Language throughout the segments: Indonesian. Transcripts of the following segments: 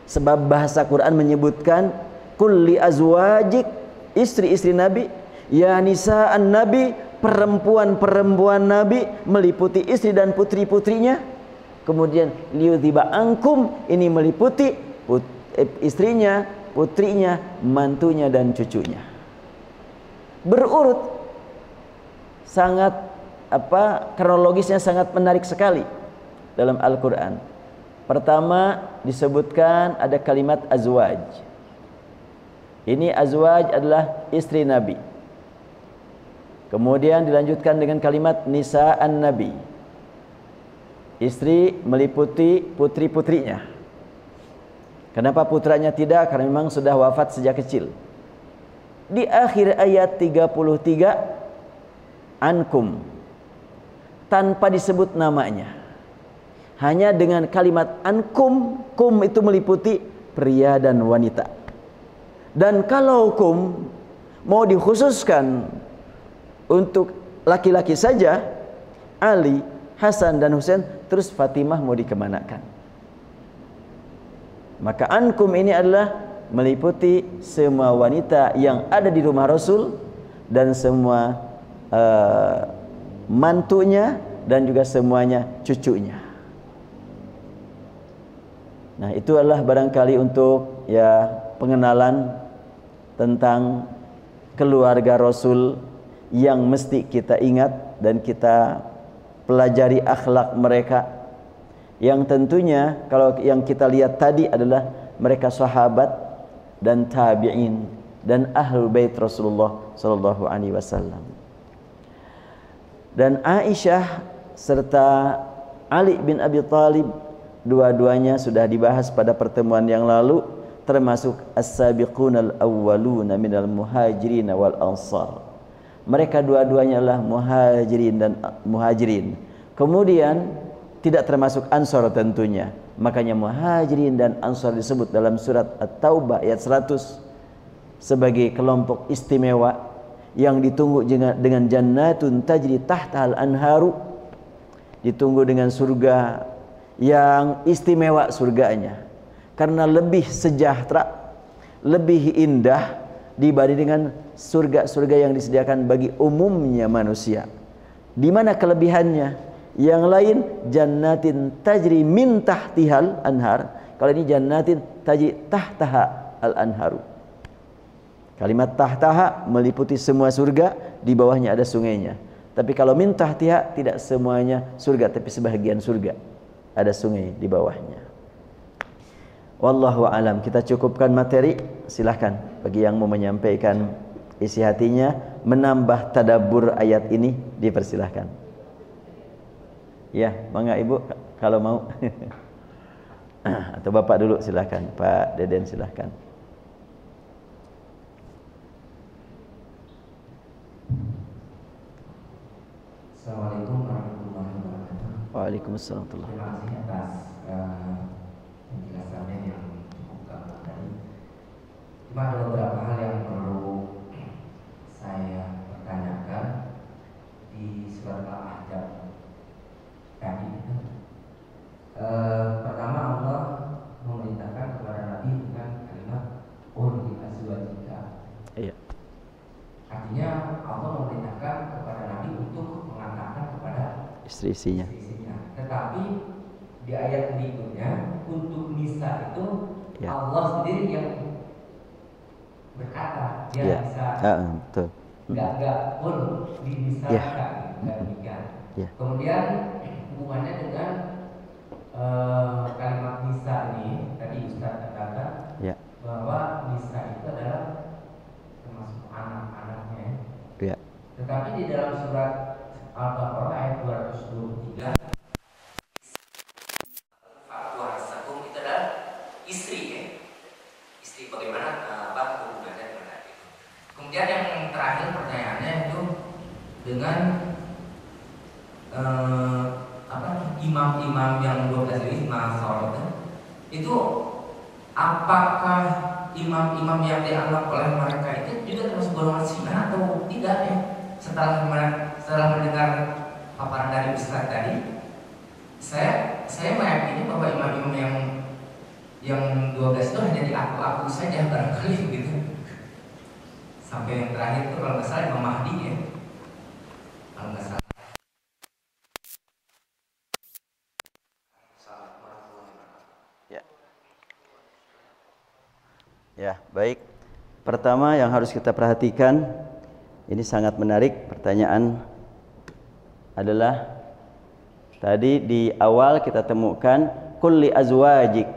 Sebab bahasa Quran menyebutkan kulli azwajik, istri-istri Nabi, ya nisa'an Nabi, perempuan-perempuan Nabi, meliputi istri dan putri-putrinya. Kemudian liyudhiba ankum, ini meliputi istrinya, putrinya, mantunya dan cucunya. Berurut, sangat kronologisnya sangat menarik sekali dalam Al-Quran. Pertama disebutkan ada kalimat azwaj. Ini azwaj adalah istri Nabi. Kemudian dilanjutkan dengan kalimat nisa'an Nabi. Istri meliputi putri-putrinya. Kenapa putranya tidak? Karena memang sudah wafat sejak kecil. Di akhir ayat 33, ankum, tanpa disebut namanya. Hanya dengan kalimat ankum, kum itu meliputi pria dan wanita. Dan kalau kum mau dikhususkan untuk laki-laki saja, Ali, Hasan dan Husain, terus Fatimah mau dikemanakan. Maka ankum ini adalah meliputi semua wanita yang ada di rumah Rasul dan semua mantunya dan juga semuanya cucunya. Nah, itu adalah barangkali untuk pengenalan tentang keluarga Rasul yang mesti kita ingat dan kita pelajari akhlak mereka, yang tentunya kalau yang kita lihat tadi adalah mereka sahabat dan tabi'in dan ahlul bait Rasulullah sallallahu alaihi wasallam. Dan Aisyah serta Ali bin Abi Thalib, dua-duanya sudah dibahas pada pertemuan yang lalu, termasuk as-sabiqunal awwaluna minal muhajirin wal ansar. Mereka dua-duanya adalah muhajirin dan muhajirin. Kemudian tidak termasuk ansar tentunya. Makanya muhajirin dan ansar disebut dalam surat At-Taubah ayat 100 sebagai kelompok istimewa yang ditunggu dengan jannatun tajri tahtahal anharu, ditunggu dengan surga yang istimewa surganya, karena lebih sejahtera, lebih indah dibanding dengan surga-surga yang disediakan bagi umumnya manusia. Di mana kelebihannya? Yang lain jannatin tajri min tahtihal anhar, kalau ini jannatin tajri tahtaha al anharu. Kalimat tahtaha meliputi semua surga, di bawahnya ada sungainya. Tapi kalau min tahtiha tidak semuanya surga, tapi sebahagian surga ada sungai di bawahnya. Wallahu alam. Kita cukupkan materi. Silahkan bagi yang mau menyampaikan isi hatinya, menambah tadabbur ayat ini, dipersilahkan. Ya, mangga Ibu kalau mau. Atau Bapak dulu silahkan. Pak Deden silahkan. Assalamualaikum warahmatullahi wabarakatuh. Waalaikumsalam warahmatullahi wabarakatuh. Terima kasih atas penjelasannya yang cukup gamblang tadi. Cuma ada beberapa hal yang perlu saya pertanyakan di surat Al-Ahzab tadi. Pertama, Allah memerintahkan kepada Nabi dengan kalimat qul li azwajika. Iya. Artinya Allah memerintahkan kepada Nabi untuk mengatakan kepada Istri-istrinya. Tetapi di ayat berikutnya untuk nisa itu Ya. Allah sendiri yang berkata, dia Ya. bisa Betul. enggak pun di nisa Ya. enggak demikian. Ya. Kemudian hubungannya dengan kalimat nisa ini tadi Ustaz katakan Ya. bahwa nisa itu adalah termasuk anak-anaknya. Ya. Tetapi di dalam surat Al-Baqarah ayat 223 Fa'warasakum itu adalah istri ya. Istri bagaimana hubungannya dengan itu. Kemudian yang terakhir pertanyaannya itu dengan imam-imam yang 12 ini Mas'ud itu apakah imam-imam yang dianggap oleh mereka itu juga termasuk golongan Syiah atau tidak ya? Setelah mendengar paparan dari Ustaz tadi, saya meyakini bahwa imam-imam yang yang 12 itu hanya di aku saja barangkali begitu. Sampai yang terakhir itu kalau nggak salah Imam Mahdi ya, kalau nggak salah. Ya, baik. Pertama yang harus kita perhatikan, ini sangat menarik pertanyaan adalah tadi di awal kita temukan kulli azwajik.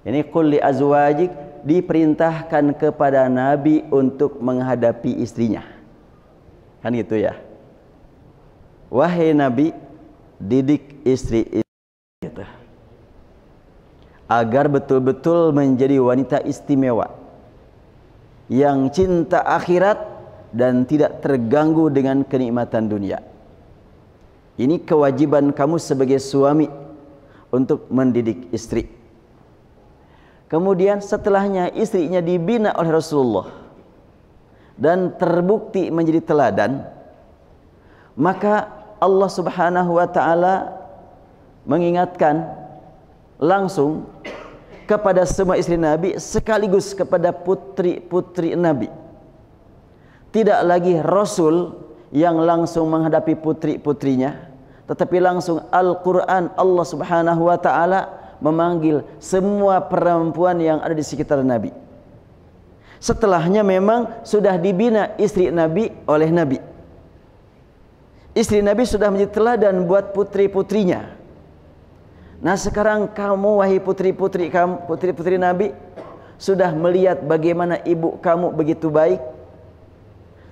Ini kulli azwajik diperintahkan kepada Nabi untuk menghadapi istrinya. Kan gitu ya. Wahai Nabi, didik istri gitu, agar betul-betul menjadi wanita istimewa yang cinta akhirat dan tidak terganggu dengan kenikmatan dunia. Ini kewajiban kamu sebagai suami untuk mendidik istri. Kemudian setelahnya istrinya dibina oleh Rasulullah dan terbukti menjadi teladan, maka Allah Subhanahu wa taala mengingatkan langsung kepada semua istri Nabi sekaligus kepada putri-putri Nabi. Tidak lagi Rasul yang langsung menghadapi putri-putrinya, tetapi langsung Al-Quran, Allah Subhanahu wa ta'ala memanggil semua perempuan yang ada di sekitar Nabi. Setelahnya memang sudah dibina istri Nabi oleh Nabi. Istri Nabi sudah menjadi teladan buat putri-putrinya. Nah sekarang kamu wahai putri-putri kamu, putri-putri Nabi, sudah melihat bagaimana ibu kamu begitu baik.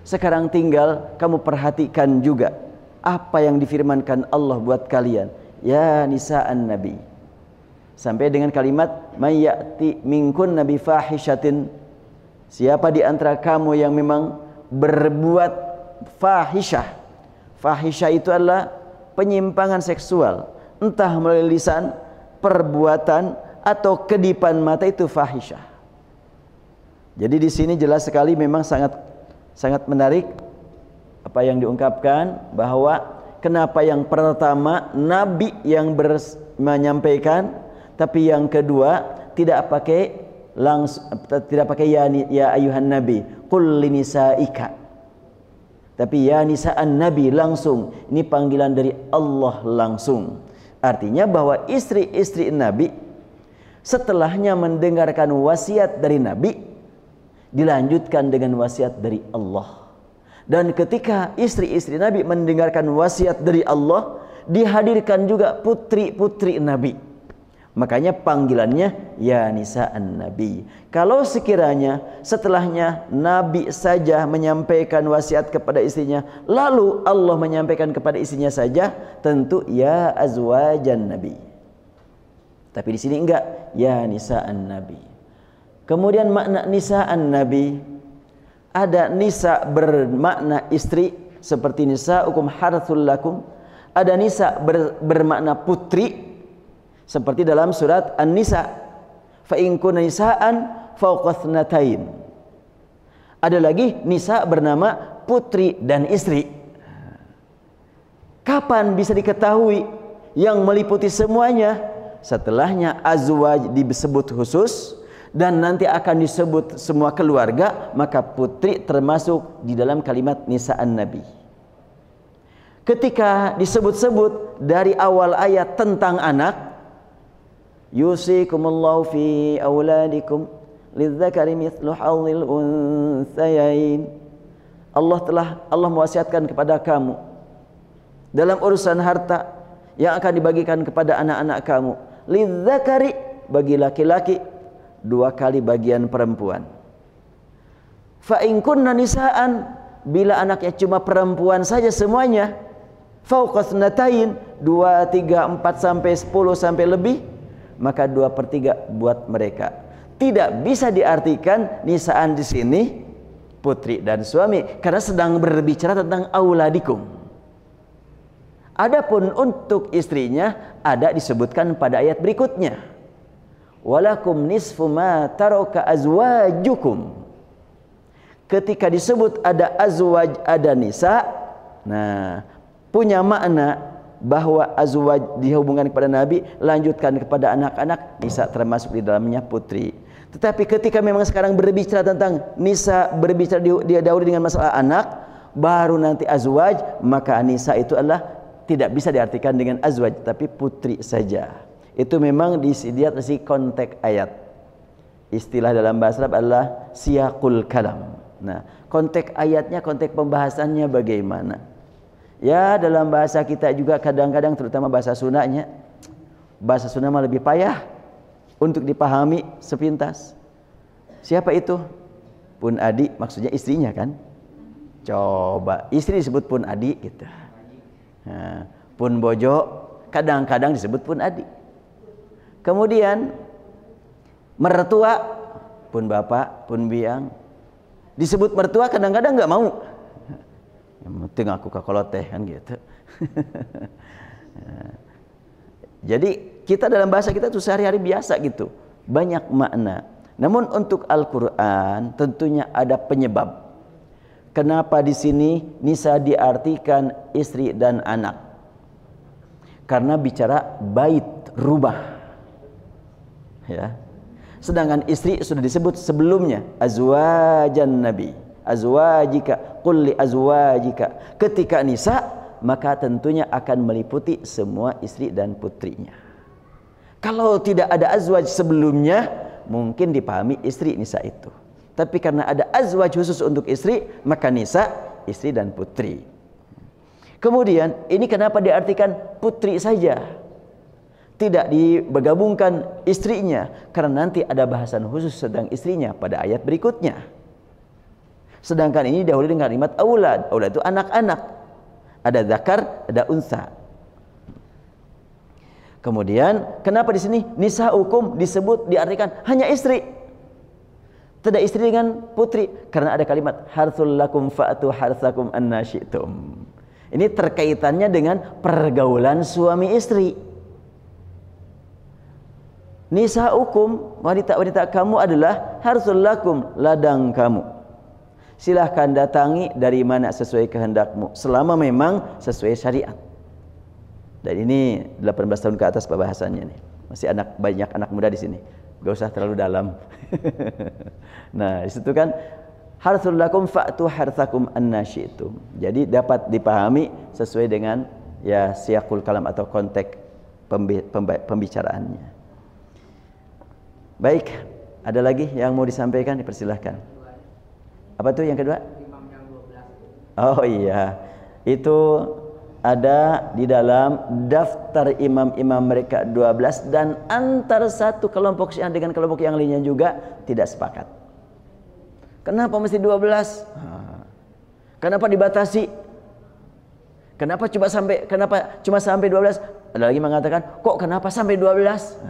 Sekarang tinggal kamu perhatikan juga apa yang difirmankan Allah buat kalian, ya nisa'an Nabi, sampai dengan kalimat may ya'ti minkun nabi fahishatin. Siapa di antara kamu yang memang berbuat fahisyah. Fahisyah itu adalah penyimpangan seksual, entah melalui lisan, perbuatan, atau kedipan mata, itu fahisyah. Jadi di sini jelas sekali memang sangat menarik apa yang diungkapkan, bahwa kenapa yang pertama Nabi yang menyampaikan, tapi yang kedua tidak pakai langsung, tidak pakai ya ayuhan nabi qul linisaika, tapi ya nisa'an nabi langsung. Ini panggilan dari Allah langsung. Artinya bahwa istri-istri Nabi setelahnya mendengarkan wasiat dari Nabi, dilanjutkan dengan wasiat dari Allah. Dan ketika istri-istri Nabi mendengarkan wasiat dari Allah, dihadirkan juga putri-putri Nabi. Makanya panggilannya ya nisa'an Nabi. Kalau sekiranya setelahnya Nabi saja menyampaikan wasiat kepada istrinya, lalu Allah menyampaikan kepada istrinya saja, tentu ya azwajan Nabi. Tapi di sini enggak, ya nisa'an Nabi. Kemudian makna nisa'an Nabi, ada nisa bermakna istri seperti nisa'ukum harthul lakum, ada nisa bermakna putri seperti dalam surat An-Nisa, fa in kunna nisa'an fawqa tsnatain. Ada lagi nisa bernama putri dan istri. Kapan bisa diketahui yang meliputi semuanya? Setelahnya azwaj disebut khusus dan nanti akan disebut semua keluarga, maka putri termasuk di dalam kalimat nisa'an Nabi. Ketika disebut-sebut dari awal ayat tentang anak, yusikumullahu fi auladikum lidzakari mithlu hadzil unthayain. Allah mewasiatkan kepada kamu dalam urusan harta yang akan dibagikan kepada anak-anak kamu, lidzakari bagi laki-laki 2 kali bagian perempuan. Fa in kunna nisaan, bila anaknya cuma perempuan saja semuanya, fawqa tsnatain, 2, 3, 4 sampai 10 sampai lebih, maka 2/3 buat mereka. Tidak bisa diartikan nisaan di sini putri dan suami, karena sedang berbicara tentang auladikum. Adapun untuk istrinya ada disebutkan pada ayat berikutnya, walakum nisfu ma taraka azwajukum. Ketika disebut ada azwaj, ada nisa, nah punya makna bahwa azwaj dihubungkan kepada Nabi, lanjutkan kepada anak-anak, nisa termasuk di dalamnya putri. Tetapi ketika memang sekarang berbicara tentang nisa, berbicara didahului dengan masalah anak, baru nanti azwaj, maka nisa itu adalah tidak bisa diartikan dengan azwaj, tapi putri saja. Itu memang dilihat dari konteks ayat. Istilah dalam bahasa Arab adalah siyaqul kalam. Nah, konteks ayatnya, konteks pembahasannya bagaimana? Ya, dalam bahasa kita juga kadang-kadang, terutama bahasa Sundanya, bahasa Sunda mah lebih payah untuk dipahami sepintas. Siapa itu? Pun Adi, maksudnya istrinya kan? Coba, istri disebut Pun Adi gitu. Nah, Pun Bojo kadang-kadang disebut Pun Adi. Kemudian mertua, Pun Bapak, Pun Biang, disebut mertua kadang-kadang nggak mau. Yang penting aku kakoloteh kan gitu. Jadi kita dalam bahasa kita tuh sehari-hari biasa gitu, banyak makna. Namun untuk Al-Quran tentunya ada penyebab. Kenapa di sini nisa diartikan istri dan anak? Karena bicara bait, rumah. Ya. Sedangkan istri sudah disebut sebelumnya, azwajan Nabi, azwajika, qul li azwajika. Ketika nisa, maka tentunya akan meliputi semua istri dan putrinya. Kalau tidak ada azwaj sebelumnya, mungkin dipahami istri nisa itu. Tapi karena ada azwaj khusus untuk istri, maka nisa, istri dan putri. Kemudian, ini kenapa diartikan putri saja? Tidak digabungkan istrinya, karena nanti ada bahasan khusus tentang istrinya pada ayat berikutnya. Sedangkan ini dahulu dengan kalimat aulad. Aulad itu anak-anak. Ada zakar, ada unsa. Kemudian kenapa di sini nisa hukum disebut diartikan hanya istri? Tidak istri dengan putri, karena ada kalimat harthul lakum fa'atu harthakum anna syi'tum. Ini terkaitannya dengan pergaulan suami istri. Nisa hukum, wanita-wanita kamu adalah harthul lakum, ladang kamu. Silahkan datangi dari mana sesuai kehendakmu, selama memang sesuai syariat. Dan ini 18 tahun ke atas pembahasannya nih. Masih banyak anak muda di sini. Gak usah terlalu dalam. Nah, di situ kan harthul lakum fa'tu harthakum anna syi'tum. Jadi dapat dipahami sesuai dengan ya siyaqul kalam atau konteks pembicaraannya. Baik, ada lagi yang mau disampaikan, dipersilahkan. Apa tuh yang kedua? Imam yang 12. Oh iya, itu ada di dalam daftar imam-imam mereka 12, dan antar satu kelompok Syiah dengan kelompok yang lainnya juga tidak sepakat. Kenapa mesti 12? Kenapa dibatasi? Kenapa cuma sampai 12? Ada lagi mengatakan, kok kenapa sampai 12?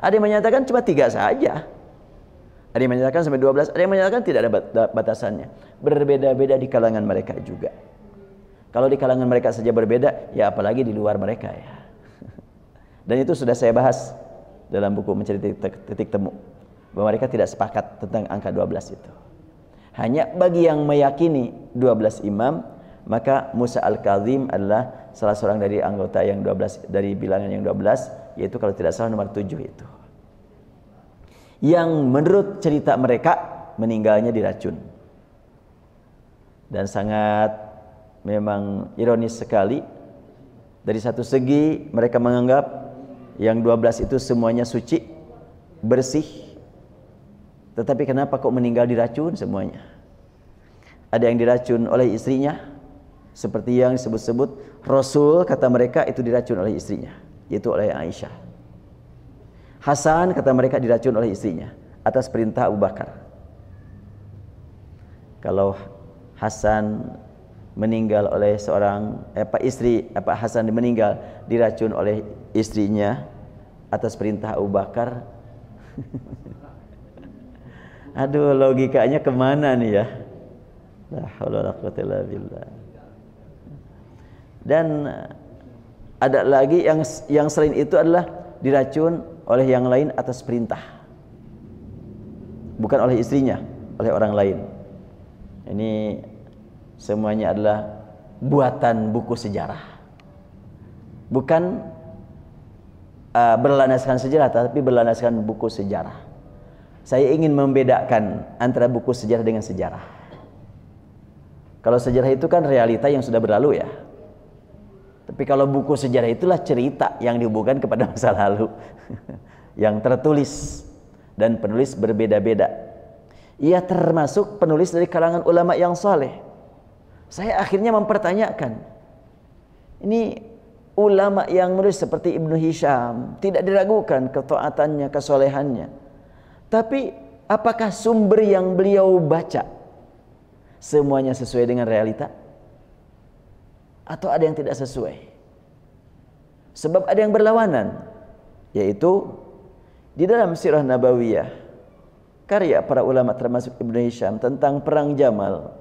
Ada yang menyatakan cuma 3 saja. Ada yang menyatakan sampai 12, ada yang menyatakan tidak ada batasannya. Berbeda-beda di kalangan mereka juga. Kalau di kalangan mereka saja berbeda, ya apalagi di luar mereka ya. Dan itu sudah saya bahas dalam buku Mencari Titik Temu, bahwa mereka tidak sepakat tentang angka 12 itu. Hanya bagi yang meyakini 12 imam, maka Musa Al-Kazim adalah salah seorang dari anggota yang 12, dari bilangan yang 12, yaitu kalau tidak salah nomor 7 itu. Yang menurut cerita mereka meninggalnya diracun. Dan sangat memang ironis sekali. Dari satu segi mereka menganggap yang 12 itu semuanya suci, bersih. Tetapi kenapa kok meninggal diracun semuanya? Ada yang diracun oleh istrinya, seperti yang disebut-sebut Rasul, kata mereka itu diracun oleh istrinya, yaitu oleh Aisyah. Hasan, kata mereka, diracun oleh istrinya atas perintah Abu Bakar. Kalau Hasan meninggal oleh seorang Hasan meninggal diracun oleh istrinya atas perintah Abu Bakar. Aduh, logikanya kemana nih ya? La haula wala quwwata illa billah. Dan ada lagi yang selain itu adalah diracun oleh yang lain atas perintah, bukan oleh istrinya, oleh orang lain. Ini semuanya adalah buatan buku sejarah. Bukan berlandaskan sejarah, tapi berlandaskan buku sejarah. Saya ingin membedakan antara buku sejarah dengan sejarah. Kalau sejarah itu kan realita yang sudah berlalu ya. Tapi kalau buku sejarah itulah cerita yang dihubungkan kepada masa lalu yang tertulis dan penulis berbeda-beda. Ia termasuk penulis dari kalangan ulama yang saleh. Saya akhirnya mempertanyakan, ini ulama yang menulis seperti Ibnu Hisham, tidak diragukan ketaatannya, kesolehannya. Tapi apakah sumber yang beliau baca semuanya sesuai dengan realita? Atau ada yang tidak sesuai? Sebab ada yang berlawanan, yaitu di dalam Sirah Nabawiyah, karya para ulama termasuk Ibnu Hisham tentang perang Jamal.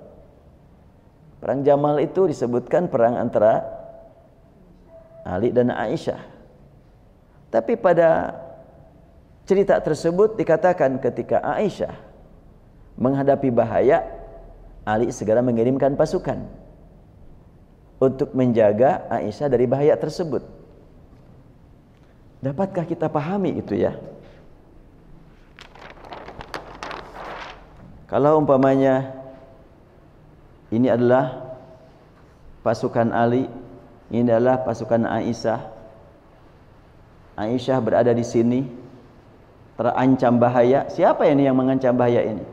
Perang Jamal itu disebutkan perang antara Ali dan Aisyah. Tapi pada cerita tersebut dikatakan ketika Aisyah menghadapi bahaya, Ali segera mengirimkan pasukan untuk menjaga Aisyah dari bahaya tersebut. Dapatkah kita pahami itu ya? Kalau umpamanya ini adalah pasukan Ali, ini adalah pasukan Aisyah. Aisyah berada di sini, terancam bahaya. Siapa ini yang mengancam bahaya ini?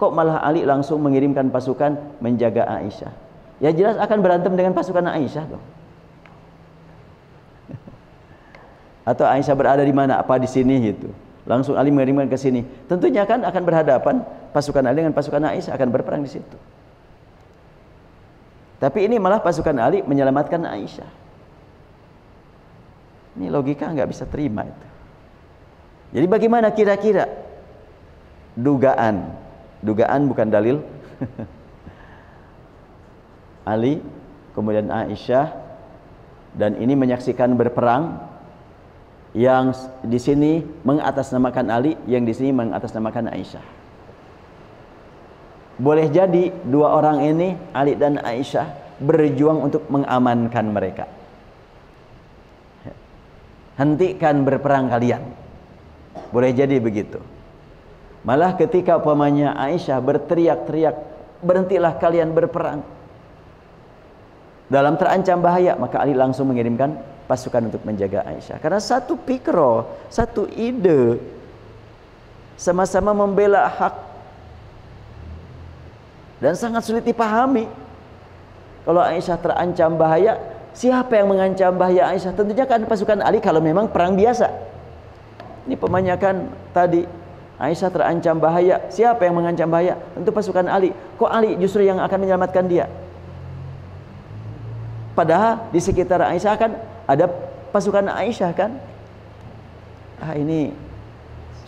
Kok malah Ali langsung mengirimkan pasukan menjaga Aisyah? Ya jelas akan berantem dengan pasukan Aisyah dong. Atau Aisyah berada di mana? Apa di sini gitu. Langsung Ali mengirimkan ke sini. Tentunya kan akan berhadapan pasukan Ali dengan pasukan Aisyah, akan berperang di situ. Tapi ini malah pasukan Ali menyelamatkan Aisyah. Ini logika nggak bisa terima itu. Jadi bagaimana kira-kira? Dugaan bukan dalil. Ali, kemudian Aisyah, dan ini menyaksikan berperang, yang di sini mengatasnamakan Ali, yang di sini mengatasnamakan Aisyah. Boleh jadi dua orang ini, Ali dan Aisyah, berjuang untuk mengamankan mereka. Hentikan berperang kalian. Boleh jadi begitu. Malah ketika umpamanya Aisyah berteriak-teriak, berhentilah kalian berperang, dalam terancam bahaya, maka Ali langsung mengirimkan pasukan untuk menjaga Aisyah. Karena satu pikro, satu ide, sama-sama membela hak. Dan sangat sulit dipahami. Kalau Aisyah terancam bahaya, siapa yang mengancam bahaya Aisyah? Tentunya kan pasukan Ali kalau memang perang biasa. Ini pemanyakan tadi, Aisyah terancam bahaya, siapa yang mengancam bahaya? Tentu pasukan Ali. Kok Ali justru yang akan menyelamatkan dia? Padahal di sekitar Aisyah kan ada pasukan Aisyah kan? Ini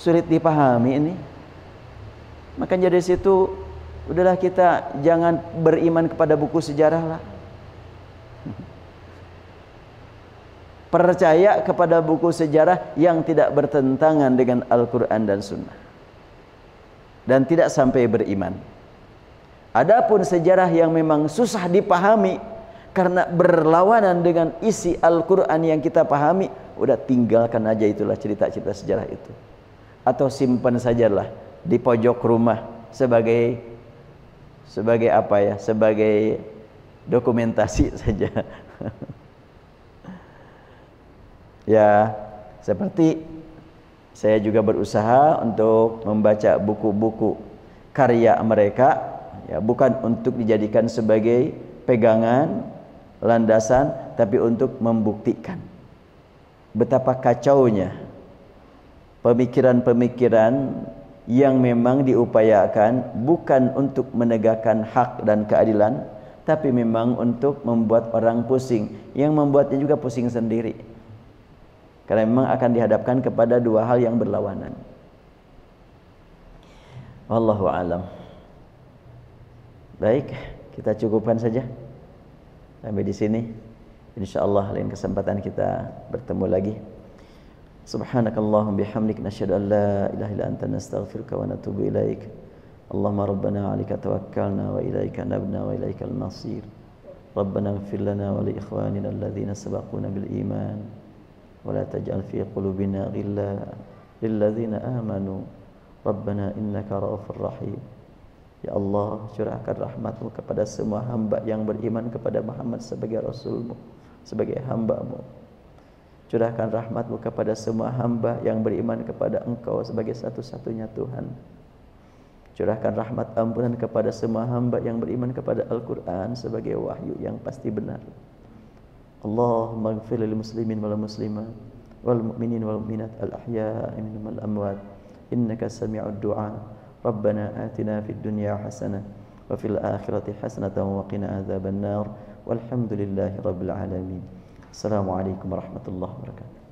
sulit dipahami ini. Makanya dari situ udahlah kita jangan beriman kepada buku sejarah lah. Percaya kepada buku sejarah yang tidak bertentangan dengan Al-Quran dan Sunnah, dan tidak sampai beriman. Adapun sejarah yang memang susah dipahami karena berlawanan dengan isi Al-Quran yang kita pahami, udah tinggalkan aja itulah cerita-cerita sejarah itu, atau simpan sajalah di pojok rumah sebagai apa ya, sebagai dokumentasi saja. Ya, seperti saya juga berusaha untuk membaca buku-buku karya mereka, ya, bukan untuk dijadikan sebagai pegangan, landasan, tapi untuk membuktikan betapa kacaunya pemikiran-pemikiran yang memang diupayakan bukan untuk menegakkan hak dan keadilan, tapi memang untuk membuat orang pusing, yang membuatnya juga pusing sendiri. Karena memang akan dihadapkan kepada dua hal yang berlawanan. Wallahu a'lam. Baik, kita cukupkan saja sampai di sini. Insyaallah lain kesempatan kita bertemu lagi. Subhanakallahumma bihamdik nasyhadu an la ilaha illa anta nastaghfiruka wa natubu ilaik. Allahumma rabbana 'alaika tawakkalna wa ilaika nabna wa ilaikal masir. Rabbana ighfir lana wa li ikhwanina alladhina sabaquna bil iman wa la taj'al fi qulubina ghilla lil ladzina amanu Rabbana innaka ra'ufur rahim. Ya Allah, curahkan rahmat-Mu kepada semua hamba yang beriman kepada Muhammad sebagai Rasul-Mu, sebagai hamba-Mu. Curahkan rahmat-Mu kepada semua hamba yang beriman kepada Engkau sebagai satu-satunya Tuhan. Curahkan rahmat ampunan kepada semua hamba yang beriman kepada Al-Quran sebagai wahyu yang pasti benar. Allahumma ighfir lil muslimin wal muslimat wal mu'minin wal mu'minat al-ahya'i minhum wal amwat innaka sami'ud du'a. Rabbana atina fid dunya hasanah wa fil akhirati hasanatan wa qina adzaban nar walhamdulillahi rabbil alamin. Assalamualaikum warahmatullahi wabarakatuh.